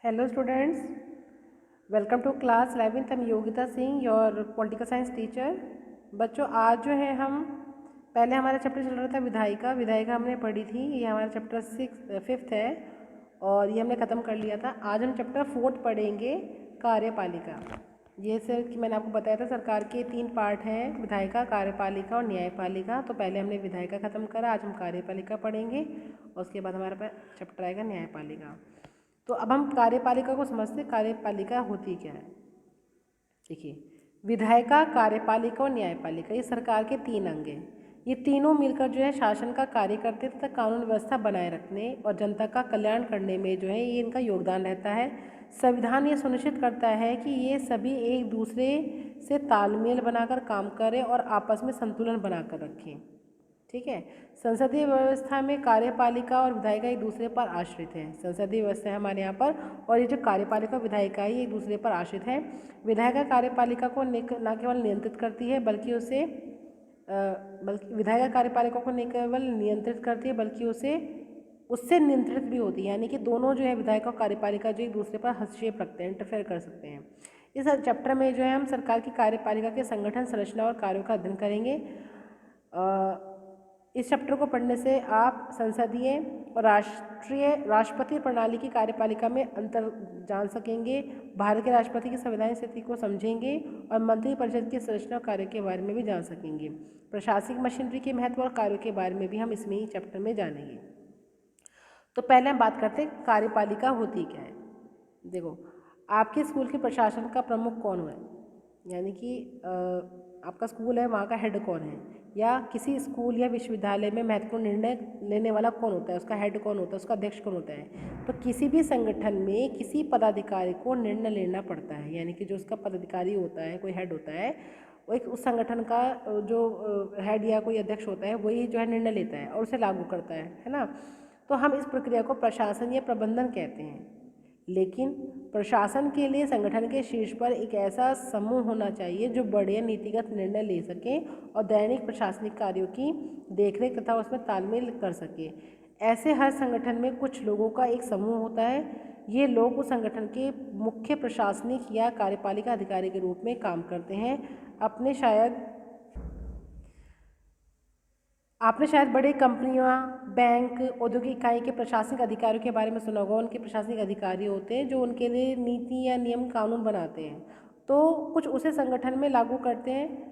Hello students, welcome to class 11th। I'm Yogita Singh, your political science teacher. बच्चों, आज जो है हम पहले हमारा चैप्टर चल रहा था विधायिका। विधायिका हमने पढ़ी थी, ये हमारा चैप्टर 5th है और ये हमने ख़त्म कर लिया था। आज हम चैप्टर 4th पढ़ेंगे, कार्यपालिका। ये सर कि मैंने आपको बताया था सरकार के 3 पार्ट हैं, विधायिका, कार्यपालिका और न्यायपालिका। तो पहले हमने विधायिका ख़त्म करा, आज हम कार्यपालिका पढ़ेंगे और उसके बाद हमारे पास चैप्टर आएगा न्यायपालिका। तो अब हम कार्यपालिका को समझते हैं, कार्यपालिका होती क्या है। देखिए, विधायिका, कार्यपालिका और न्यायपालिका, ये सरकार के 3 अंग हैं। ये तीनों मिलकर जो है शासन का कार्य करते तथा कानून व्यवस्था बनाए रखने और जनता का कल्याण करने में जो है ये इनका योगदान रहता है। संविधान ये सुनिश्चित करता है कि ये सभी एक दूसरे से तालमेल बनाकर काम करें और आपस में संतुलन बनाकर रखें। ठीक है। संसदीय व्यवस्था में कार्यपालिका और विधायिका एक दूसरे पर आश्रित हैं। संसदीय व्यवस्था है हमारे यहाँ पर, और ये जो कार्यपालिका विधायिका है ये एक दूसरे पर आश्रित है। विधायिका कार्यपालिका को न केवल नियंत्रित करती है बल्कि विधायिका कार्यपालिका को न केवल नियंत्रित करती है बल्कि उससे नियंत्रित भी होती है। यानी कि दोनों जो है विधायिका और कार्यपालिका जो एक दूसरे पर हस्तक्षेप रखते हैं, इंटरफेयर कर सकते हैं। इस चैप्टर में जो है हम सरकार की कार्यपालिका के संगठन, संरचना और कार्यों का अध्ययन करेंगे। इस चैप्टर को पढ़ने से आप संसदीय और राष्ट्रपति प्रणाली की कार्यपालिका में अंतर जान सकेंगे, भारत के राष्ट्रपति की संवैधानिक स्थिति को समझेंगे और मंत्रिपरिषद की संरचना और कार्यों के बारे में भी जान सकेंगे। प्रशासनिक मशीनरी के महत्व और कार्यों के बारे में भी हम इसमें ही चैप्टर में जानेंगे। तो पहले हम बात करते हैं कार्यपालिका होती क्या है। देखो, आपके स्कूल के प्रशासन का प्रमुख कौन है, यानी कि आपका स्कूल है, वहाँ का हेड कौन है, या किसी स्कूल या विश्वविद्यालय में महत्वपूर्ण निर्णय लेने वाला कौन होता है, उसका हेड कौन होता है, उसका अध्यक्ष कौन होता है। तो किसी भी संगठन में किसी पदाधिकारी को निर्णय लेना पड़ता है, यानी कि जो उसका पदाधिकारी होता है, कोई हेड होता है, वो एक उस संगठन का जो हेड या कोई अध्यक्ष होता है वही जो है निर्णय लेता है और उसे लागू करता है ना। तो हम इस प्रक्रिया को प्रशासन या प्रबंधन कहते हैं। लेकिन प्रशासन के लिए संगठन के शीर्ष पर एक ऐसा समूह होना चाहिए जो बड़े नीतिगत निर्णय ले सके और दैनिक प्रशासनिक कार्यों की देखरेख तथा उसमें तालमेल कर सके। ऐसे हर संगठन में कुछ लोगों का एक समूह होता है। ये लोग उस संगठन के मुख्य प्रशासनिक या कार्यपालिका अधिकारी के रूप में काम करते हैं। आपने शायद बड़ी कंपनियां, बैंक, औद्योगिक इकाई के प्रशासनिक अधिकारियों के बारे में सुना होगा। उनके प्रशासनिक अधिकारी होते हैं जो उनके लिए नीति या नियम कानून बनाते हैं, तो कुछ उसे संगठन में लागू करते हैं।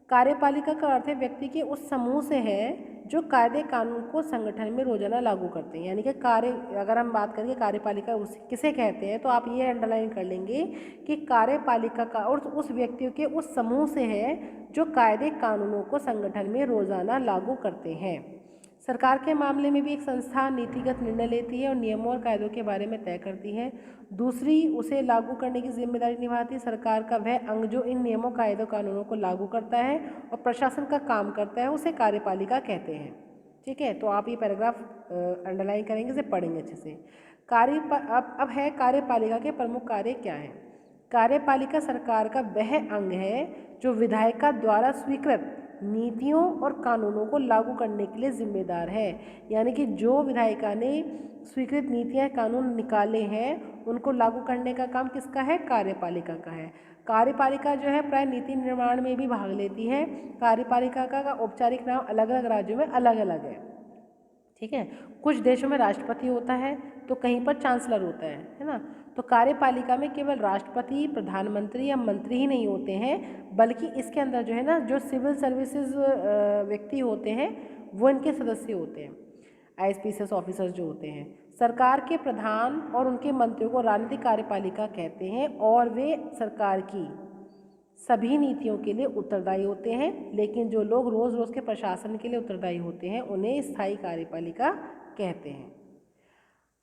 कार्यपालिका का अर्थ है व्यक्ति के उस समूह से है जो कायदे कानून को संगठन में रोजाना लागू करते हैं। यानी कि अगर हम बात करेंगे कार्यपालिका किसे कहते हैं, तो आप ये अंडरलाइन कर लेंगे कि कार्यपालिका का और उस व्यक्तियों के उस समूह से है जो कायदे कानूनों को संगठन में रोजाना लागू करते हैं। सरकार के मामले में भी एक संस्था नीतिगत निर्णय लेती है और नियमों और कायदों के बारे में तय करती है। दूसरी उसे लागू करने की जिम्मेदारी निभाती है। सरकार का वह अंग जो इन नियमों, कायदों, कानूनों को लागू करता है और प्रशासन का काम करता है, उसे कार्यपालिका कहते हैं। ठीक है, तो आप ये पैराग्राफ अंडरलाइन करेंगे, इसे पढ़ेंगे अच्छे से। अब है कार्यपालिका के प्रमुख कार्य क्या हैं। कार्यपालिका सरकार का वह अंग है जो विधायिका द्वारा स्वीकृत नीतियों और कानूनों को लागू करने के लिए जिम्मेदार है। यानी कि जो विधायिका ने स्वीकृत नीतियां, कानून निकाले हैं, उनको लागू करने का काम किसका है, कार्यपालिका का है। कार्यपालिका जो है प्राय नीति निर्माण में भी भाग लेती है। कार्यपालिका का औपचारिक नाम अलग अलग राज्यों में अलग अलग है। ठीक है, कुछ देशों में राष्ट्रपति होता है तो कहीं पर चांसलर होता है ना। तो कार्यपालिका में केवल राष्ट्रपति, प्रधानमंत्री या मंत्री ही नहीं होते हैं, बल्कि इसके अंदर जो है ना, जो सिविल सर्विसेज व्यक्ति होते हैं वो इनके सदस्य होते हैं। आईपीएस ऑफिसर्स जो होते हैं, सरकार के प्रधान और उनके मंत्रियों को राजनीतिक कार्यपालिका कहते हैं और वे सरकार की सभी नीतियों के लिए उत्तरदायी होते हैं। लेकिन जो लोग रोज रोज के प्रशासन के लिए उत्तरदायी होते हैं उन्हें स्थायी कार्यपालिका कहते हैं।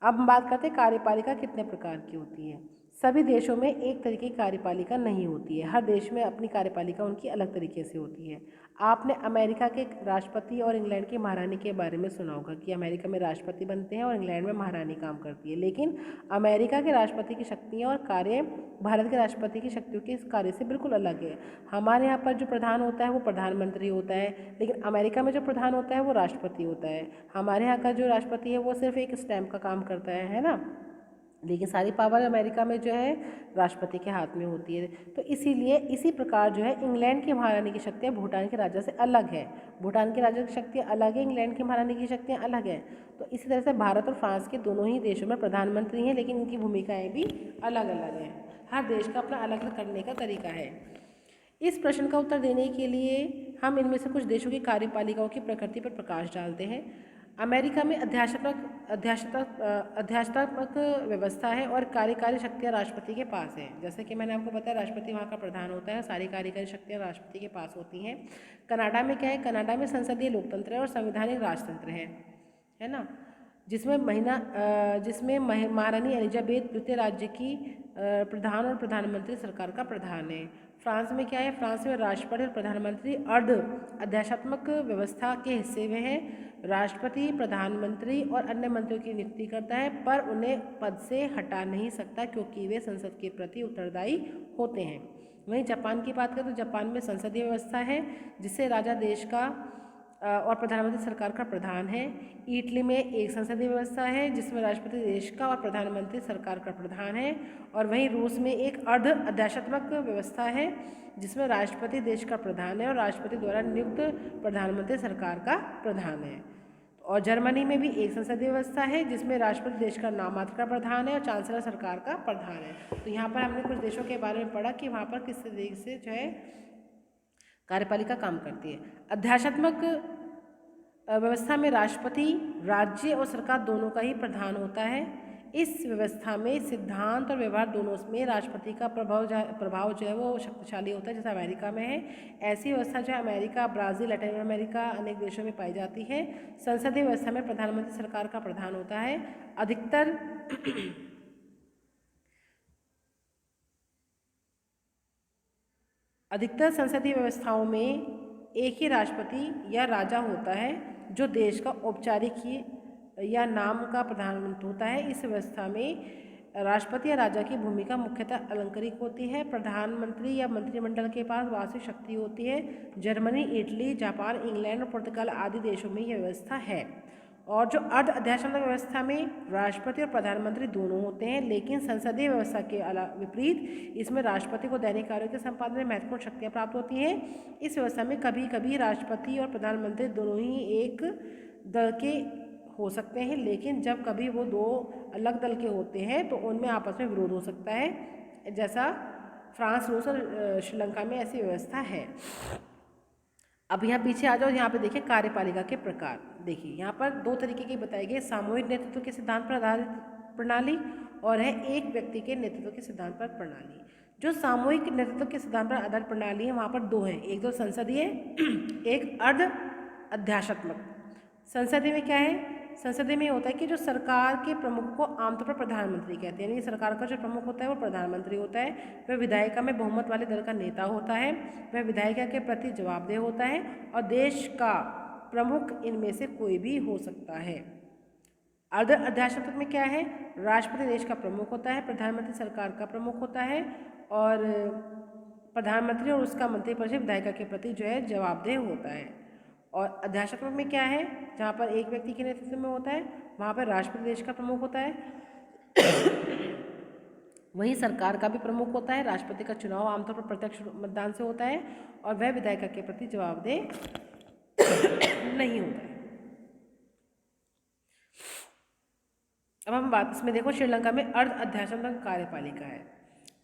अब हम बात करते हैं कार्यपालिका कितने प्रकार की होती है। सभी देशों में एक तरीके की कार्यपालिका नहीं होती है, हर देश में अपनी कार्यपालिका उनकी अलग तरीके से होती है। आपने अमेरिका के राष्ट्रपति और इंग्लैंड की महारानी के बारे में सुना होगा कि अमेरिका में राष्ट्रपति बनते हैं और इंग्लैंड में महारानी काम करती है। लेकिन अमेरिका के राष्ट्रपति की शक्तियाँ और कार्य भारत के राष्ट्रपति की शक्तियों के कार्य से बिल्कुल अलग है। हमारे यहाँ पर जो प्रधान होता है वो प्रधानमंत्री होता है, लेकिन अमेरिका में जो प्रधान होता है वो राष्ट्रपति होता है। हमारे यहाँ का जो राष्ट्रपति है वो सिर्फ एक स्टैम्प का काम करता है ना। लेकिन सारी पावर अमेरिका में जो है राष्ट्रपति के हाथ में होती है। तो इसीलिए इसी प्रकार जो है इंग्लैंड की महारानी की शक्तियाँ भूटान के राजा से अलग है, भूटान के राजा की शक्तियाँ अलग है, इंग्लैंड की महारानी की शक्तियाँ अलग है। तो इसी तरह से भारत और फ्रांस के दोनों ही देशों में प्रधानमंत्री हैं, लेकिन इनकी भूमिकाएँ भी अलग अलग हैं। हर देश का अपना अलग अलग करने का तरीका है। इस प्रश्न का उत्तर देने के लिए हम इनमें से कुछ देशों की कार्यपालिकाओं की प्रकृति पर प्रकाश डालते हैं। अमेरिका में अध्यात्मक व्यवस्था है और कार्यकारी शक्तियाँ राष्ट्रपति के पास है। जैसे कि मैंने आपको बताया, राष्ट्रपति वहाँ का प्रधान होता है, सारी कार्यकारी शक्तियाँ राष्ट्रपति के पास होती हैं। कनाडा में क्या है, कनाडा में संसदीय लोकतंत्र है और संवैधानिक राजतंत्र है ना, जिसमें महारानी एलिजाबेथ द्वितीय राज्य की प्रधान और प्रधानमंत्री सरकार का प्रधान है। फ्रांस में क्या है, फ्रांस में राष्ट्रपति और प्रधानमंत्री अर्ध अध्यात्मक व्यवस्था के हिस्से में है। राष्ट्रपति प्रधानमंत्री और अन्य मंत्रियों की नियुक्ति करता है, पर उन्हें पद से हटा नहीं सकता क्योंकि वे संसद के प्रति उत्तरदायी होते हैं। वहीं जापान की बात करें तो जापान में संसदीय व्यवस्था है, जिससे राजा देश का और प्रधानमंत्री सरकार का प्रधान है। इटली में एक संसदीय व्यवस्था है, जिसमें राष्ट्रपति देश का और प्रधानमंत्री सरकार का प्रधान है। और वहीं रूस में एक अर्ध अध्यात्मक व्यवस्था है, जिसमें राष्ट्रपति देश का प्रधान है और राष्ट्रपति द्वारा नियुक्त प्रधानमंत्री सरकार का प्रधान है। और जर्मनी में भी एक संसदीय व्यवस्था है, जिसमें राष्ट्रपति देश का नाम मात्र का प्रधान है और चांसलर सरकार का प्रधान है। तो यहाँ पर हमने कुछ देशों के बारे में पढ़ा कि वहाँ पर किस तरीके से जो है कार्यपालिका काम करती है। अध्यात्मक व्यवस्था में राष्ट्रपति, राज्य और सरकार दोनों का ही प्रधान होता है। इस व्यवस्था में सिद्धांत और व्यवहार दोनों में राष्ट्रपति का प्रभाव जो है वो शक्तिशाली होता है, जैसा अमेरिका में है। ऐसी व्यवस्था जो है अमेरिका, ब्राज़ील, लैटिन अमेरिका अनेक देशों में पाई जाती है। संसदीय व्यवस्था में प्रधानमंत्री सरकार का प्रधान होता है। अधिकतर संसदीय व्यवस्थाओं में एक ही राष्ट्रपति या राजा होता है, जो देश का औपचारिक या नाम का प्रधानमंत्री होता है। इस व्यवस्था में राष्ट्रपति या राजा की भूमिका मुख्यतः अलंकारिक होती है। प्रधानमंत्री या मंत्रिमंडल के पास वास्तविक शक्ति होती है। जर्मनी, इटली, जापान, इंग्लैंड और पुर्तगाल आदि देशों में यह व्यवस्था है। और जो अर्ध अध्यात्मक व्यवस्था में राष्ट्रपति और प्रधानमंत्री दोनों होते हैं, लेकिन संसदीय व्यवस्था के विपरीत इसमें राष्ट्रपति को दैनिक कार्यों के संपादन में महत्वपूर्ण शक्तियाँ प्राप्त होती हैं। इस व्यवस्था में कभी कभी राष्ट्रपति और प्रधानमंत्री दोनों ही एक दल के हो सकते हैं, लेकिन जब कभी वो दो अलग दल के होते हैं तो उनमें आपस में विरोध हो सकता है, जैसा फ्रांस, रूस और श्रीलंका में ऐसी व्यवस्था है। अब यहाँ पीछे आ जाओ, यहाँ पे देखिए कार्यपालिका के प्रकार। देखिए यहाँ पर दो तरीके की बताई गई, सामूहिक नेतृत्व के सिद्धांत पर आधारित प्रणाली और है एक व्यक्ति के नेतृत्व के सिद्धांत पर प्रणाली। जो सामूहिक नेतृत्व के सिद्धांत पर आधारित प्रणाली है वहाँ पर दो है, एक तो संसदीय, एक अर्ध अध्यात्मक। संसदीय में क्या है, संसदीय में होता है कि जो सरकार के प्रमुख को आमतौर पर प्रधानमंत्री कहते हैं, यानी सरकार का जो प्रमुख होता है वो प्रधानमंत्री होता है। वह विधायिका में बहुमत वाले दल का नेता होता है। वह विधायिका के प्रति जवाबदेह होता है और देश का प्रमुख इनमें से कोई भी हो सकता है। अर्ध अध्यात्मक में क्या है, राष्ट्रपति देश का प्रमुख होता है, प्रधानमंत्री सरकार का प्रमुख होता है और प्रधानमंत्री और उसका मंत्रिपरिषद विधायिका के प्रति जो है जवाबदेह होता है। और अध्यात्मक में क्या है, जहाँ पर एक व्यक्ति के नेतृत्व में होता है वहाँ पर राष्ट्रपति देश का प्रमुख होता है, वहीं सरकार का भी प्रमुख होता है। राष्ट्रपति का चुनाव आमतौर पर प्रत्यक्ष मतदान से होता है और वह विधायिका के प्रति जवाबदेह नहीं होता है। अब हम बात इसमें देखो, श्रीलंका में अर्ध अध्यात्मक कार्यपालिका है।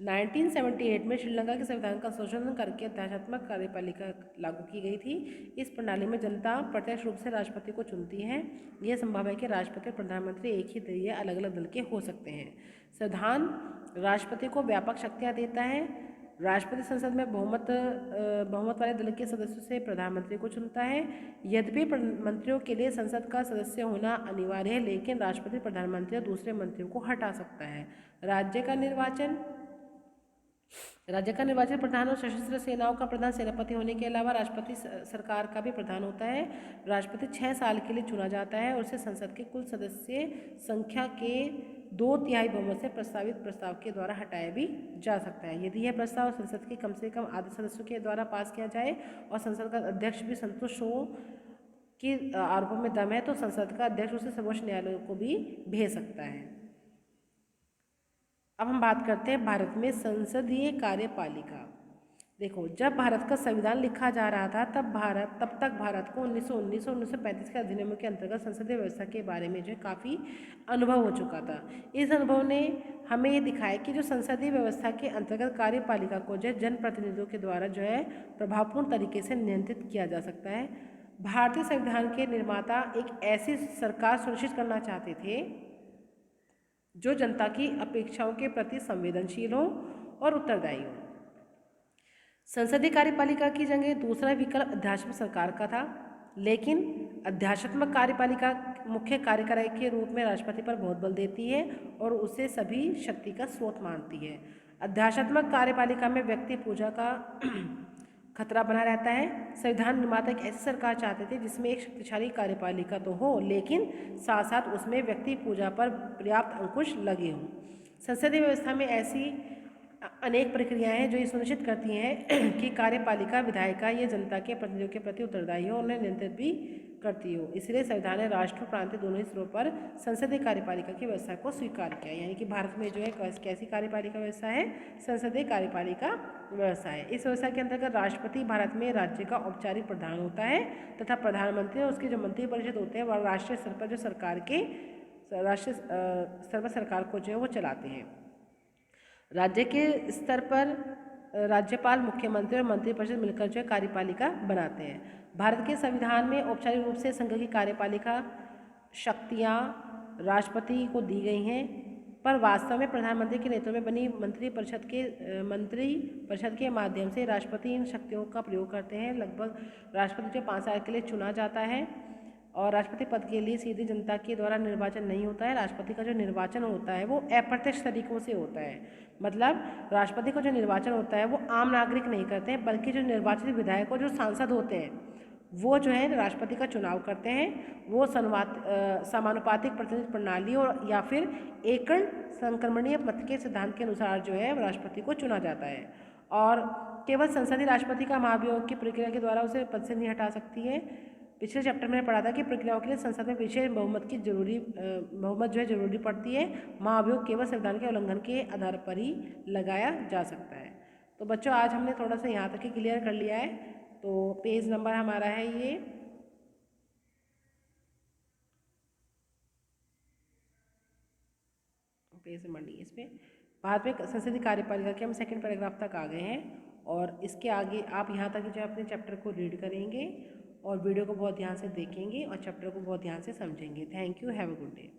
1978 में श्रीलंका के संविधान का संशोधन करके अध्यात्मक कार्यपालिका लागू की गई थी। इस प्रणाली में जनता प्रत्यक्ष रूप से राष्ट्रपति को चुनती है। यह संभव है कि राष्ट्रपति और प्रधानमंत्री एक ही दल या अलग अलग दल के हो सकते हैं। संविधान राष्ट्रपति को व्यापक शक्तियाँ देता है। राष्ट्रपति संसद में बहुमत वाले दल के सदस्यों से प्रधानमंत्री को चुनता है। यद्यपि मंत्रियों के लिए संसद का सदस्य होना अनिवार्य है, लेकिन राष्ट्रपति प्रधानमंत्री और दूसरे मंत्रियों को हटा सकता है। राज्य का निर्वाचन प्रधान और सशस्त्र सेनाओं का प्रधान सेनापति होने के अलावा राष्ट्रपति सरकार का भी प्रधान होता है। राष्ट्रपति 6 साल के लिए चुना जाता है और उसे संसद के कुल सदस्य संख्या के 2/3 बहुमत से प्रस्तावित प्रस्ताव के द्वारा हटाया भी जा सकता है। यदि यह प्रस्ताव संसद के कम से कम आधे सदस्यों के द्वारा पास किया जाए और संसद का अध्यक्ष भी संतुष्ट हो कि आरोपों में दम है, तो संसद का अध्यक्ष उसे सर्वोच्च न्यायालय को भी भेज सकता है। अब हम बात करते हैं भारत में संसदीय कार्यपालिका। देखो, जब भारत का संविधान लिखा जा रहा था तब तक भारत को 1919 और 1935 के अधिनियमों के अंतर्गत संसदीय व्यवस्था के बारे में जो है काफ़ी अनुभव हो चुका था। इस अनुभव ने हमें ये दिखाया कि जो संसदीय व्यवस्था के अंतर्गत कार्यपालिका को जो है जनप्रतिनिधियों के द्वारा जो है प्रभावपूर्ण तरीके से नियंत्रित किया जा सकता है। भारतीय संविधान के निर्माता एक ऐसी सरकार सुनिश्चित करना चाहते थे जो जनता की अपेक्षाओं के प्रति संवेदनशील हो और उत्तरदायी हो। संसदीय कार्यपालिका की जगह दूसरा विकल्प अध्यात्मक सरकार का था, लेकिन अध्यात्मक कार्यपालिका मुख्य कार्यकारी के रूप में राष्ट्रपति पर बहुत बल देती है और उसे सभी शक्ति का स्रोत मानती है। अध्यात्मक कार्यपालिका में व्यक्ति पूजा का खतरा बना रहता है। संविधान निर्माता एक ऐसी सरकार चाहते थे जिसमें एक शक्तिशाली कार्यपालिका तो हो, लेकिन साथ साथ उसमें व्यक्ति पूजा पर पर्याप्त अंकुश लगे हों। संसदीय व्यवस्था में ऐसी अनेक प्रक्रियाएं हैं जो ये सुनिश्चित करती हैं कि कार्यपालिका विधायिका ये जनता के प्रतिनिधियों के प्रति उत्तरदायी हो और उन्हें नियंत्रित भी करती हो। इसलिए संविधान ने राष्ट्र प्रांतीय दोनों ही स्तरों पर संसदीय कार्यपालिका की व्यवस्था को स्वीकार किया। यानी कि भारत में जो है कैसी कार्यपालिका व्यवस्था है? संसदीय कार्यपालिका व्यवस्था है। इस व्यवस्था के अंतर्गत राष्ट्रपति भारत में राज्य का औपचारिक प्रधान होता है तथा प्रधानमंत्री और उसके जो मंत्रिपरिषद होते हैं वह राष्ट्रीय स्तर पर जो राष्ट्रीय स्तर पर सरकार को जो है वो चलाते हैं। राज्य के स्तर पर राज्यपाल, मुख्यमंत्री और मंत्रिपरिषद मिलकर जो है कार्यपालिका बनाते हैं। भारत के संविधान में औपचारिक रूप से संघ की कार्यपालिका शक्तियाँ राष्ट्रपति को दी गई हैं, पर वास्तव में प्रधानमंत्री के नेतृत्व में बनी मंत्रिपरिषद के माध्यम से राष्ट्रपति इन शक्तियों का प्रयोग करते हैं। लगभग राष्ट्रपति जो 5 साल के लिए चुना जाता है और राष्ट्रपति पद के लिए सीधी जनता के द्वारा निर्वाचन नहीं होता है। राष्ट्रपति का जो निर्वाचन होता है वो अप्रत्यक्ष तरीकों से होता है। मतलब राष्ट्रपति का जो निर्वाचन होता है वो आम नागरिक नहीं करते हैं, बल्कि जो निर्वाचित विधायक और जो सांसद होते हैं वो जो है राष्ट्रपति का चुनाव करते हैं। वो समानुपातिक प्रतिनिधि प्रणाली और या फिर एकण संक्रमणीय मत के सिद्धांत के अनुसार जो है राष्ट्रपति को चुना जाता है और केवल संसदीय राष्ट्रपति का महाभियोग की प्रक्रिया के द्वारा उसे पद से नहीं हटा सकती है। पिछले चैप्टर में पढ़ा था कि प्रक्रियाओं के लिए संसद में विशेष बहुमत जो है जरूरी पड़ती है। महाभियोग केवल संविधान के उल्लंघन के आधार पर ही लगाया जा सकता है। तो बच्चों, आज हमने थोड़ा सा यहाँ तक ही क्लियर कर लिया है। तो पेज नंबर हमारा है ये पेज नंबर नहीं, इस पर भारत में संसदीय कार्यपालिका के हम सेकंड पैराग्राफ तक आ गए हैं और इसके आगे आप यहाँ तक जो अपने चैप्टर को रीड करेंगे और वीडियो को बहुत ध्यान से देखेंगे और चैप्टर को बहुत ध्यान से समझेंगे। Thank you, have a good day.